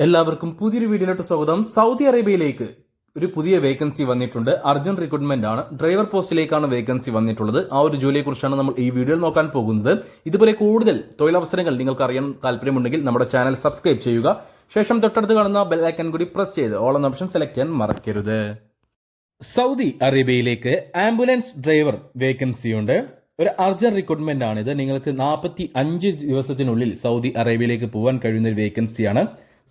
എല്ലാവർക്കും പുതിയൊരു വീഡിയോയിലോട്ട് സ്വാഗതം. സൗദി അറേബ്യയിലേക്ക് ഒരു പുതിയ വേക്കൻസി വന്നിട്ടുണ്ട്. അർജന്റ് റിക്രൂട്ട്മെന്റ് ആണ്. ഡ്രൈവർ പോസ്റ്റിലേക്കാണ് വേക്കൻസി വന്നിട്ടുള്ളത്. ആ ഒരു ജോലിയെ കുറിച്ചാണ് നമ്മൾ ഈ വീഡിയോയിൽ നോക്കാൻ പോകുന്നത്. ഇതുപോലെ കൂടുതൽ തൊഴിലവസരങ്ങൾ നിങ്ങൾക്ക് അറിയാൻ താല്പര്യമുണ്ടെങ്കിൽ നമ്മുടെ ചാനൽ സബ്സ്ക്രൈബ് ചെയ്യുക. ശേഷം തൊട്ടടുത്ത് കാണുന്ന ബെൽ ഐക്കൺ കൂടി പ്രസ് ചെയ്ത് ഓൾ എന്ന ഓപ്ഷൻ സെലക്ട് ചെയ്യാൻ മറക്കരുത്. സൗദി അറേബ്യയിലേക്ക് ആംബുലൻസ് ഡ്രൈവർ വേക്കൻസി ഉണ്ട്. ഒരു അർജന്റ് റിക്രൂട്ട്മെന്റ് ആണിത്. നിങ്ങൾക്ക് 45 ദിവസത്തിനുള്ളിൽ സൗദി അറേബ്യയിലേക്ക് പോകാൻ കഴിയുന്ന ഒരു വേക്കൻസിയാണ്.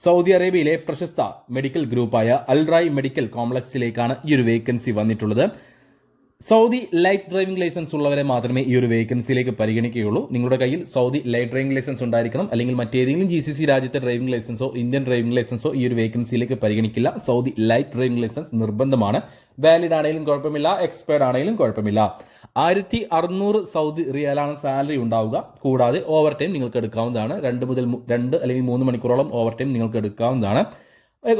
സൗദി അറേബ്യയിലെ പ്രശസ്ത മെഡിക്കൽ ഗ്രൂപ്പായ അൽറായ് മെഡിക്കൽ കോംപ്ലക്സിലേക്കാണ് ഈ ഒരു വേക്കൻസി വന്നിട്ടുള്ളത്. സൗദി ലൈറ്റ് ഡ്രൈവിംഗ് ലൈസൻസ് ഉള്ളവരെ മാത്രമേ ഈ ഒരു വേക്കൻസിയിലേക്ക് പരിഗണിക്കുകയുള്ളൂ. നിങ്ങളുടെ കയ്യിൽ സൗദി ലൈറ്റ് ഡ്രൈവിംഗ് ലൈസൻസ് ഉണ്ടായിരിക്കണം. അല്ലെങ്കിൽ മറ്റേതെങ്കിലും GCC രാജ്യത്തെ ഡ്രൈവിംഗ് ലൈസൻസോ ഇന്ത്യൻ ഡ്രൈവിംഗ് ലൈസൻസോ ഈ ഒരു വേക്കൻസിയിലേക്ക് പരിഗണിക്കില്ല. സൗദി ലൈറ്റ് ഡ്രൈവിംഗ് ലൈസൻസ് നിർബന്ധമാണ്. വാലിഡ് ആണെങ്കിലും കുഴപ്പമില്ല, എക്സ്പയർഡ് ആണെങ്കിലും കുഴപ്പമില്ല. 1600 സൗദി റിയാലാണ് സാലറി ഉണ്ടാവുക. കൂടാതെ ഓവർ ടൈം നിങ്ങൾക്ക് എടുക്കാവുന്നതാണ്. 2 അല്ലെങ്കിൽ 3 മണിക്കൂറോളം ഓവർ ടൈം നിങ്ങൾക്ക് എടുക്കാവുന്നതാണ്.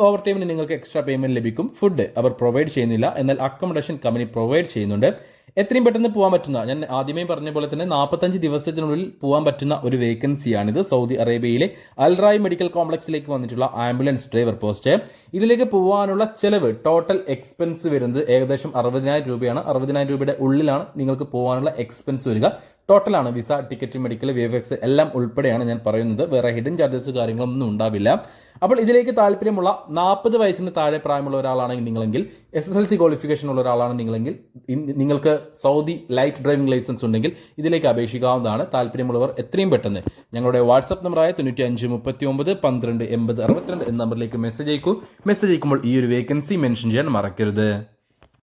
ഓവർ ടൈമിന് നിങ്ങൾക്ക് എക്സ്ട്രാ പേയ്മെന്റ് ലഭിക്കും. ഫുഡ് അവർ പ്രൊവൈഡ് ചെയ്യുന്നില്ല, എന്നാൽ അക്കോമഡേഷൻ കമ്പനി പ്രൊവൈഡ് ചെയ്യുന്നുണ്ട്. എത്രയും പെട്ടെന്ന് പോകാൻ പറ്റുന്ന, ഞാൻ ആദ്യമേ പറഞ്ഞ പോലെ തന്നെ 45 ദിവസത്തിനുള്ളിൽ പോകാൻ പറ്റുന്ന ഒരു വേക്കൻസിയാണിത്. സൗദി അറേബ്യയിലെ അൽറായ് മെഡിക്കൽ കോംപ്ലക്സിലേക്ക് വന്നിട്ടുള്ള ആംബുലൻസ് ഡ്രൈവർ പോസ്റ്റ്. ഇതിലേക്ക് പോകാനുള്ള ചെലവ്, ടോട്ടൽ എക്സ്പെൻസ് വരുന്നത് ഏകദേശം 60,000 രൂപയാണ്. 60,000 രൂപയുടെ ഉള്ളിലാണ് നിങ്ങൾക്ക് പോകാനുള്ള എക്സ്പെൻസ് വരിക. ടോട്ടലാണ് വിസ, ടിക്കറ്റ്, മെഡിക്കൽ, VFX എല്ലാം ഉൾപ്പെടെയാണ് ഞാൻ പറയുന്നത്. വേറെ ഹിഡൻ ചാർജസ് കാര്യങ്ങളൊന്നും ഉണ്ടാവില്ല. അപ്പോൾ ഇതിലേക്ക് താല്പര്യമുള്ള 40 വയസ്സിന് താഴെ പ്രായമുള്ള ഒരാളാണെങ്കിൽ നിങ്ങളെങ്കിൽ, SSLC ക്വാളിഫിക്കേഷൻ ഉള്ള ഒരാളാണ് നിങ്ങളെങ്കിൽ, നിങ്ങൾക്ക് സൗദി ലൈറ്റ് ഡ്രൈവിംഗ് ലൈസൻസ് ഉണ്ടെങ്കിൽ ഇതിലേക്ക് അപേക്ഷിക്കാവുന്നതാണ്. താല്പര്യമുള്ളവർ എത്രയും പെട്ടെന്ന് ഞങ്ങളുടെ വാട്സ്ആപ്പ് നമ്പറായ 95 39 12 80 62 എന്ന നമ്പറിലേക്ക് മെസ്സേജ് അയക്കൂ. മെസ്സേജ് അയക്കുമ്പോൾ ഈ ഒരു വേക്കൻസി മെൻഷൻ ചെയ്യാൻ മറക്കരുത്.